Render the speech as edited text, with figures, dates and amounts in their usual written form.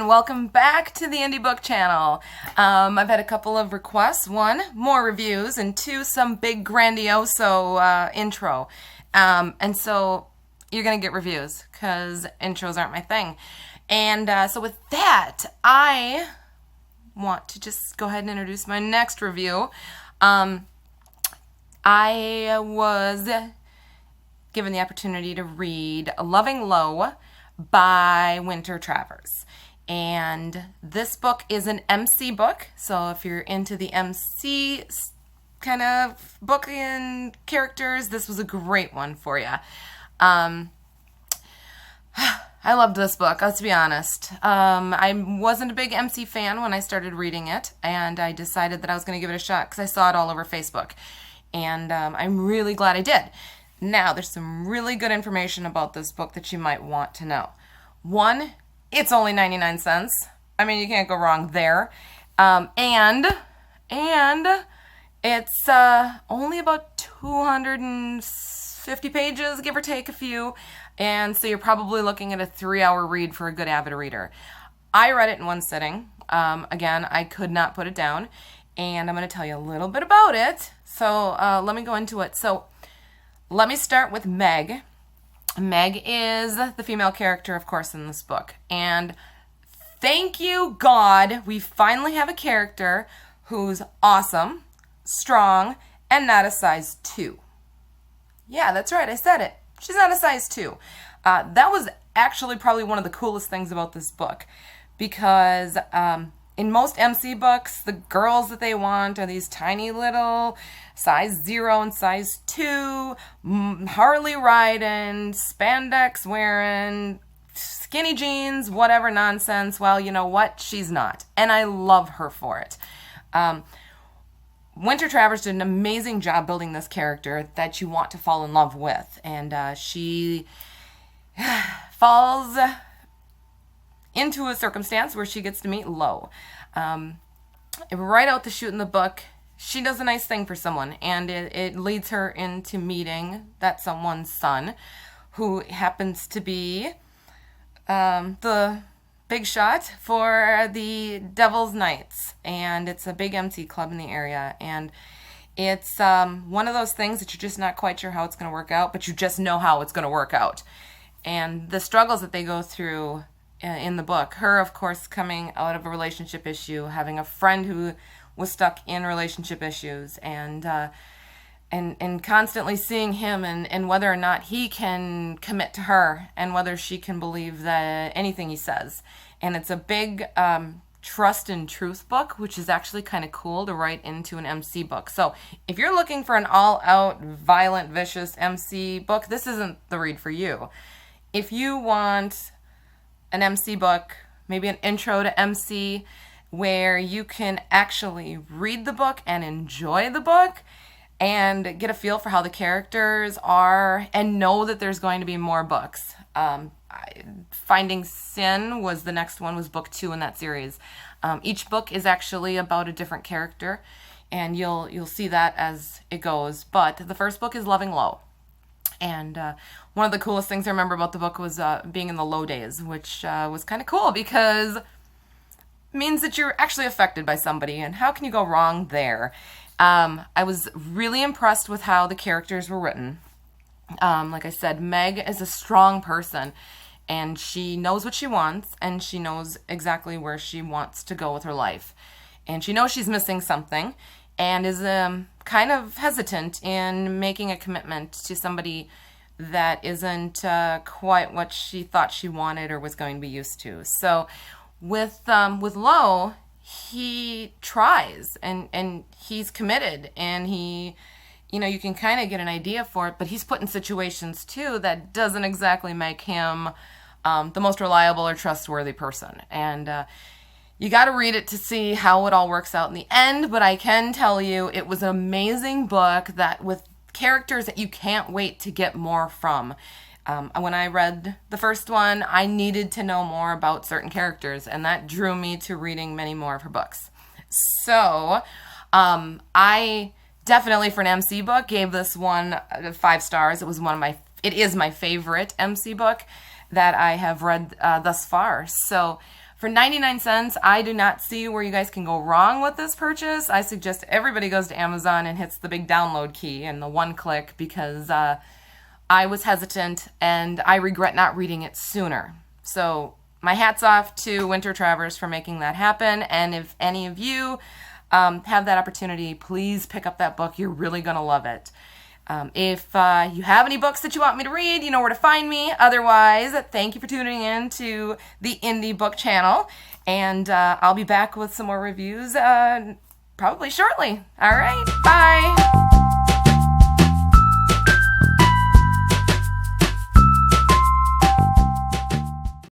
and welcome back to the Indie Book Channel. I've had a couple of requests. One, more reviews, and two, some big grandioso intro. And so you're going to get reviews because intros aren't my thing. And so with that, I want to just go ahead and introduce my next review. I was given the opportunity to read Loving Low by Travers. And this book is an MC book, so if you're into the MC kind of book and characters, this was a great one for you. I loved this book, let's be honest. I wasn't a big MC fan when I started reading it, and I decided that I was going to give it a shot because I saw it all over Facebook. And I'm really glad I did. Now, there's some really good information about this book that you might want to know. One, it's only 99 cents. I mean, you can't go wrong there. And it's only about 250 pages, give or take a few. And so you're probably looking at a 3-hour read for a good avid reader. I read it in one sitting. Again, I could not put it down. And I'm going to tell you a little bit about it. So let me go into it. So let me start with Meg. Meg is the female character, of course, in this book. And thank you, God, we finally have a character who's awesome, strong, and not a size 2. Yeah, that's right, I said it. She's not a size 2. That was actually probably one of the coolest things about this book. Because in most MC books, the girls that they want are these tiny little size 0 and size 2, Harley riding, spandex wearing, skinny jeans, whatever nonsense. Well, you know what? She's not. And I love her for it. Travers did an amazing job building this character that you want to fall in love with. And she falls into a circumstance where she gets to meet Lo. Right out the chute in the book, she does a nice thing for someone, and it leads her into meeting that someone's son, who happens to be the big shot for the Devil's Knights, and it's a big MC club in the area, and it's one of those things that you're just not quite sure how it's going to work out, but you just know how it's going to work out. And the struggles that they go through in the book, her, of course, coming out of a relationship issue, having a friend who was stuck in relationship issues, and constantly seeing him and whether or not he can commit to her and whether she can believe that anything he says. And it's a big trust and truth book, which is actually kind of cool to write into an MC book. So if you're looking for an all-out, violent, vicious MC book, this isn't the read for you. If you want an MC book, maybe an intro to MC, where you can actually read the book and enjoy the book and get a feel for how the characters are and know that there's going to be more books. Finding Sin was the next one, was book 2 in that series. Each book is actually about a different character, and you'll see that as it goes. But the first book is Loving Low. And one of the coolest things I remember about the book was being in the low days, which was kind of cool because means that you're actually affected by somebody, and how can you go wrong there? I was really impressed with how the characters were written. Like I said, Meg is a strong person, and she knows what she wants, and she knows exactly where she wants to go with her life. And she knows she's missing something, and is kind of hesitant in making a commitment to somebody that isn't quite what she thought she wanted or was going to be used to. So with Lo, he tries and he's committed, and he, you know, you can kind of get an idea for it, but he's put in situations too that doesn't exactly make him the most reliable or trustworthy person. And you got to read it to see how it all works out in the end, but I can tell you it was an amazing book that with characters that you can't wait to get more from. When I read the first one, I needed to know more about certain characters, and that drew me to reading many more of her books. So, I definitely, for an MC book, gave this one 5 stars. It is my favorite MC book that I have read thus far. So, For 99 cents, I do not see where you guys can go wrong with this purchase. I suggest everybody goes to Amazon and hits the big download key and the one click, because I was hesitant and I regret not reading it sooner. So my hat's off to Winter Travers for making that happen. And if any of you have that opportunity, please pick up that book. You're really going to love it. If you have any books that you want me to read, you know where to find me. Otherwise, thank you for tuning in to the Indie Book Channel. And I'll be back with some more reviews probably shortly. All right, bye.